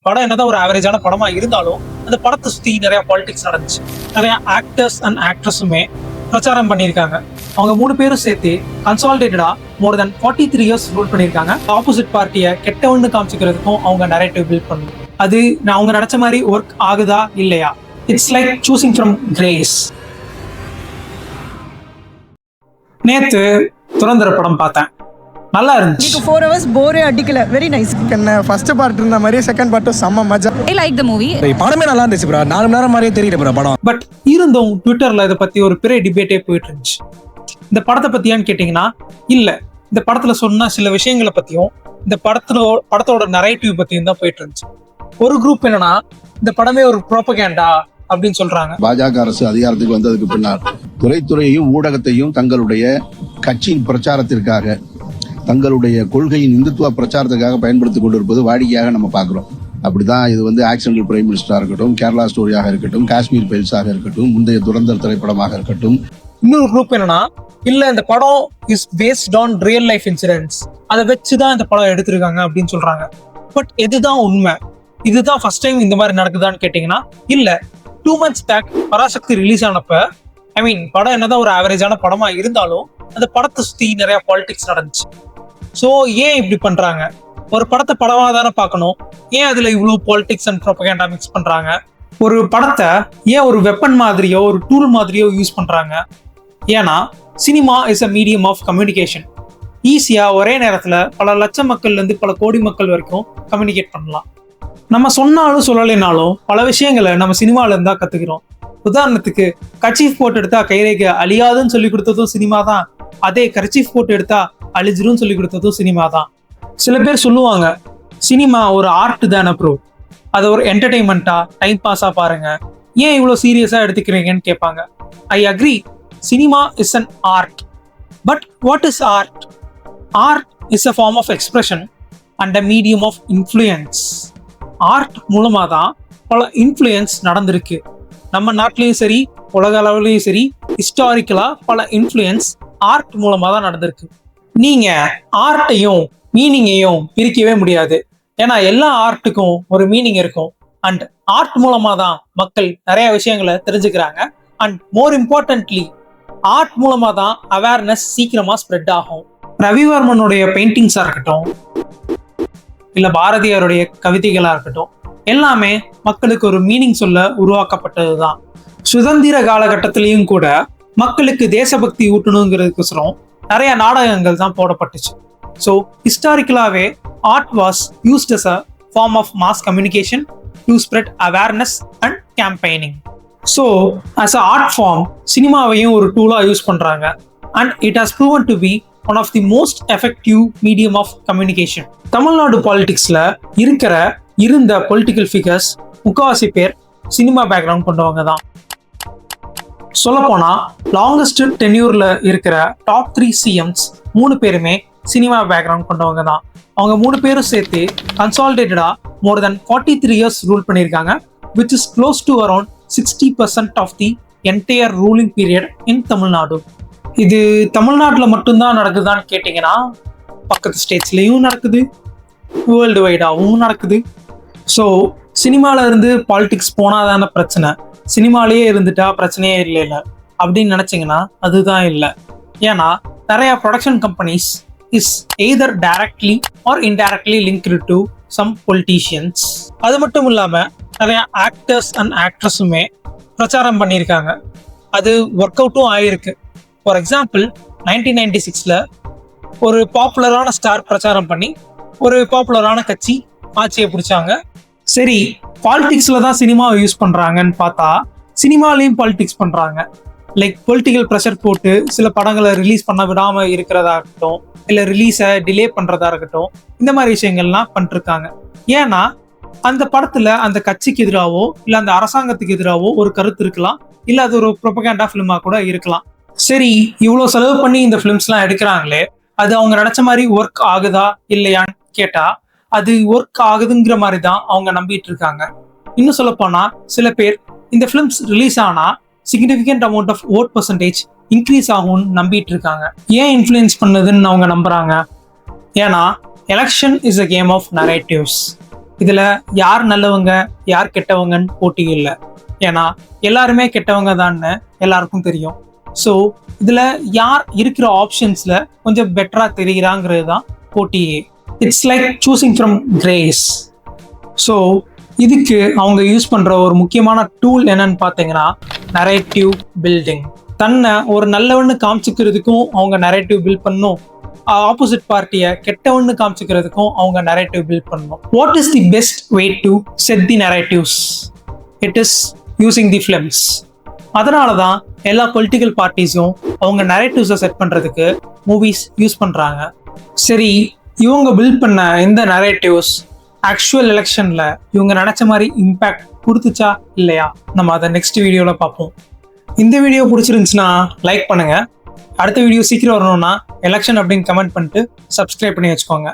படம் என்னதான் ஒரு ஆவரேஜான படமா இருந்தாலும் அந்த படத்தை சுத்தி நிறைய பாலிடிக்ஸ் நடந்துச்சு. நிறைய ஆக்டர்ஸ் அண்ட் ஆக்ட்ரஸுமே பிரச்சாரம் பண்ணியிருக்காங்க. அவங்க 3 பேரும் சேர்த்து கன்சாலிடேட்டடா மோர் தென் 43 இயர்ஸ் ரூல் பண்ணியிருக்காங்க. ஆப்போசிட் பார்ட்டியை கெட்டவன்னு காமிச்சிக்கிறதுக்கும் அவங்க நரேட்டிவ் பில்ட் பண்ணணும். அது அவங்க நினைச்ச மாதிரி ஒர்க் ஆகுதா இல்லையா? It's like choosing from grace. நேத்து துரந்தர படம் பார்த்தேன், நல்லா இருந்துச்சு. 4 hours போரே அடிக்கல, வெரி நைஸ். என்ன ஃபர்ஸ்ட் பார்ட் இருந்த மாதிரி செகண்ட் பார்ட்டும் செம்ம மஜா. I like the movie. படமே நல்லா இருந்துச்சு bro. 4 மணி நேரம் மாதிரியே தெரியல bro படம். பட் இருந்தும் ட்விட்டர்ல இதை பத்தி ஒரு பெரிய டிபேட்டே போயிட்டு இருந்துச்சு. இந்த படத்தை பத்தியான்னு கேட்டீங்கன்னா இல்ல, இந்த படத்துல சொன்ன சில விஷயங்களை பத்தியும் இந்த படத்தோட நரேட்டிவ் பத்தியும் தான் போயிட்டு இருந்துச்சு. ஒரு குரூப் என்னன்னா இந்த படமே ஒரு ப்ரோபகேண்டா அப்படின்னு சொல்றாங்க. பாஜக அரசு அதிகாரத்துக்கு வந்ததுக்கு பின்னால் துறையையும் ஊடகத்தையும் தங்களுடைய கட்சியின் பிரச்சாரத்திற்காக, தங்களுடைய கொள்கையின் இந்துத்துவ பிரச்சாரத்துக்காக பயன்படுத்திக் கொண்டிருப்பது வாடிக்கையாக நம்ம பார்க்கிறோம். அப்படிதான் இது ஆக்சிடென்டல் பிரைம் மினிஸ்டரா இருக்கட்டும், கேரளா ஸ்டோரியாக இருக்கட்டும், காஷ்மீர் ஃபைல்ஸாக இருக்கட்டும், முந்தைய துரந்தர் திரைப்படமாக இருக்கட்டும். இன்னொரு குரூப் என்னன்னா இல்ல, இந்த படம் is based on real life incidents, அதை வச்சுதான் இந்த படம் எடுத்திருக்காங்க அப்படின்னு சொல்றாங்க. பட் எதுதான் உண்மை? இதுதான் ஃபர்ஸ்ட் டைம் இந்த மாதிரி நடக்குதான்னு கேட்டீங்கன்னா இல்ல. 2 months பேக் பராசக்தி ரிலீஸ் ஆனப்ப படம் என்னதான் ஒரு ஆவரேஜான படமா இருந்தாலும் அந்த படத்தை சுத்தி நிறைய பாலிடிக்ஸ் நடந்துச்சு. ஸோ ஏன் இப்படி பண்றாங்க? ஒரு படத்தை படமா தானே பார்க்கணும், ஏன் அதுல இவ்வளவு பாலிடிக்ஸ் அண்ட் ப்ரோபகேண்டா மிக்ஸ் பண்றாங்க? ஒரு படத்தை ஏன் ஒரு வெப்பன் மாதிரியோ ஒரு டூல் மாதிரியோ யூஸ் பண்றாங்க? ஏன்னா cinema is a medium of communication. ஈஸியா ஒரே நேரத்துல பல லட்சம் மக்கள்ல இருந்து பல கோடி மக்கள் வரைக்கும் கம்யூனிகேட் பண்ணலாம். நம்ம சொன்னாலும் சொல்லலைனாலும் பல விஷயங்களை நம்ம சினிமால இருந்தா கத்துக்கிறோம். உதாரணத்துக்கு கர்ச்சீஃப் போட்டு எடுத்தா கைரேகை அழியாதுன்னு சொல்லி கொடுத்ததும் சினிமா தான். அதே கர்ச்சீஃப் போட்டு எடுத்தா அழிஞ்சிரும் சொல்லி கொடுத்ததும் சினிமா தான். சில பேர் சொல்லுவாங்க சினிமா ஒரு ஆர்ட் தானே ப்ரோ, அதை ஒரு என்டர்டெயின்மெண்டா டைம் பாஸா பாருங்க, ஏன் இவ்வளவு சீரியஸா எடுத்துக்கிறீங்கன்னு கேட்பாங்க. I agree, cinema is an art. But what is art? Art is a form of expression and a medium of influence. Art மூலமா தான் பல இன்ஃப்ளூயன்ஸ் நடந்திருக்கு. நம்ம நாட்டிலையும் சரி, உலக அளவுலையும் சரி, ஹிஸ்டாரிக்கலா பல இன்ஃப்ளூயன்ஸ் ஆர்ட் மூலமா தான் நடந்திருக்கு. நீங்க ஆர்ட்டையும் மீனிங்கையும் பிரிக்கவே முடியாது. ஏன்னா எல்லா ஆர்ட்டுக்கும் ஒரு மீனிங் இருக்கும். அண்ட் ஆர்ட் மூலமா தான் மக்கள் நிறைய விஷயங்களை தெரிஞ்சுக்கிறாங்க. அண்ட் மோர் இம்பார்ட்டன்ட்லி ஆர்ட் மூலமா தான் அவேர்னஸ் சீக்கிரமா ஸ்ப்ரெட் ஆகும். ரவிவர்மனுடைய பெயிண்டிங்ஸா இருக்கட்டும், இல்ல பாரதியாருடைய கவிதைகளா இருக்கட்டும், எல்லாமே மக்களுக்கு ஒரு மீனிங் சொல்ல உருவாக்கப்பட்டதுதான். சுதந்திர காலகட்டத்திலையும் கூட மக்களுக்கு தேசபக்தி ஊட்டணுங்கிறதுக்கோசரம் நிறைய நாடகங்கள் தான் போடப்பட்டுச்சு. ஸோ ஹிஸ்டாரிக்கலாவே art was used as a form of mass communication to spread awareness and campaigning. So as a art form சினிமாவையும் ஒரு டூலா யூஸ் பண்றாங்க. And it has proven to be one of the most effective medium of communication. Tamil Nadu பாலிடிக்ஸ்ல இருந்த political figures முக்காவாசி பேர் cinema background கொண்டவங்க தான். சொல்லப்போனா லாங்கஸ்ட் டென்யூர்ல இருக்கிற டாப் 3 CMs 3 பேருமே சினிமா பேக்ரவுண்ட் கொண்டவங்க தான். அவங்க 3 பேரும் சேர்த்து கன்சாலிடேட்டடா மோர் தென் 43 இயர்ஸ் ரூல் பண்ணியிருக்காங்க, which is close to around 60% of the entire ruling period in Tamil Nadu. இது தமிழ்நாட்டில் மட்டும்தான் நடக்குதான்னு கேட்டிங்கன்னா பக்கத்து ஸ்டேட்ஸ்லேயும் நடக்குது, வேர்ல்டு வைடாகவும் நடக்குது. ஸோ சினிமால இருந்து பாலிடிக்ஸ் போனாதான பிரச்சனை, சினிமாலேயே இருந்துட்டா பிரச்சனையே இல்லை அப்படின்னு நினைச்சிங்கன்னா அதுதான் இல்லை. ஏன்னா நிறைய production companies is either directly or indirectly linked to some politicians. அது மட்டும் இல்லாமல் நிறைய ஆக்டர்ஸ் அண்ட் ஆக்ட்ரஸுமே பிரச்சாரம் பண்ணியிருக்காங்க. அது ஒர்க் அவுட்டும் ஆயிருக்கு. ஃபார் எக்ஸாம்பிள் 1996ல் ஒரு பாப்புலரான ஸ்டார் பிரச்சாரம் பண்ணி ஒரு பாப்புலரான கட்சி ஆட்சியை பிடிச்சாங்க. சரி, பாலிடிக்ஸ்ல தான் சினிமாவை யூஸ் பண்றாங்கன்னு பார்த்தா சினிமாலையும் பாலிடிக்ஸ் பண்றாங்க. லைக் பொலிட்டிக்கல் ப்ரெஷர் போட்டு சில படங்களை ரிலீஸ் பண்ண விடாம இருக்கிறதா இருக்கட்டும், இல்லை ரிலீஸை டிலே பண்றதா இருக்கட்டும், இந்த மாதிரி விஷயங்கள்லாம் பண்ணிருக்காங்க. ஏன்னா அந்த படத்துல அந்த கட்சிக்கு எதிராவோ இல்லை அந்த அரசாங்கத்துக்கு எதிராவோ ஒரு கருத்து இருக்கலாம், இல்லை அது ஒரு ப்ரொபகேண்டா ஃபிலிமா கூட இருக்கலாம். சரி, இவ்வளோ செலவு பண்ணி இந்த ஃபிலிம்ஸ்லாம் எடுக்கிறாங்களே, அது அவங்க நினைச்ச மாதிரி ஒர்க் ஆகுதா இல்லையான்னு கேட்டா அது ஒர்க் ஆகுதுங்கிற மாதிரி தான் அவங்க நம்பிட்டு இருக்காங்க. இன்னும் சொல்ல போனா சில பேர் இந்த ஃபிலிம்ஸ் ரிலீஸ் ஆனா significant amount of vote percentage increase ஆகும்னு நம்பிட்டு இருக்காங்க. ஏன் இன்ஃப்ளூயன்ஸ் பண்ணுதுன்னு அவங்க நம்புறாங்க? ஏன்னா election is a game of narratives. இதுல யார் நல்லவங்க யார் கெட்டவங்கன்னு போட்டி இல்லை. ஏன்னா எல்லாருமே கெட்டவங்க தான்னு எல்லாருக்கும் தெரியும். ஸோ இதுல யார் இருக்கிற ஆப்ஷன்ஸ்ல கொஞ்சம் பெட்டரா தெரிகிறாங்கிறது தான் போட்டியே. It's like choosing from grace. So இதுக்கு அவங்க யூஸ் பண்ற ஒரு முக்கியமான டூல் என்னன்னு பார்த்தீங்கன்னா நரேட்டிவ் பில்டிங். தன்னை ஒரு நல்லவன்னு காமிச்சிக்கிறதுக்கும் அவங்க நரேட்டிவ் பில்ட் பண்ணணும், ஆப்போசிட் பார்ட்டியை கெட்டவன்னு காமிச்சிக்கிறதுக்கும் அவங்க நரேட்டிவ் பில்ட் பண்ணணும். What is the best way to set the narratives? It is using the films. அதனால தான் எல்லா பொலிட்டிக்கல் பார்ட்டிஸும் அவங்க நரேட்டிவ்ஸை செட் பண்ணுறதுக்கு மூவிஸ் யூஸ் பண்ணுறாங்க. சரி, இவங்க பில்ட் பண்ண இந்த நரேட்டிவ்ஸ் ஆக்சுவல் எலெக்ஷனில் இவங்க நினச்ச மாதிரி இம்பேக்ட் கொடுத்துச்சா இல்லையா? நம்ம அதை நெக்ஸ்ட் வீடியோவில் பார்ப்போம். இந்த வீடியோ பிடிச்சிருந்துச்சுன்னா லைக் பண்ணுங்கள். அடுத்த வீடியோ சீக்கிரம் வரணும்னா எலெக்ஷன் அப்படின்னு கமெண்ட் பண்ணிட்டு சப்ஸ்கிரைப் பண்ணி வச்சுக்கோங்க.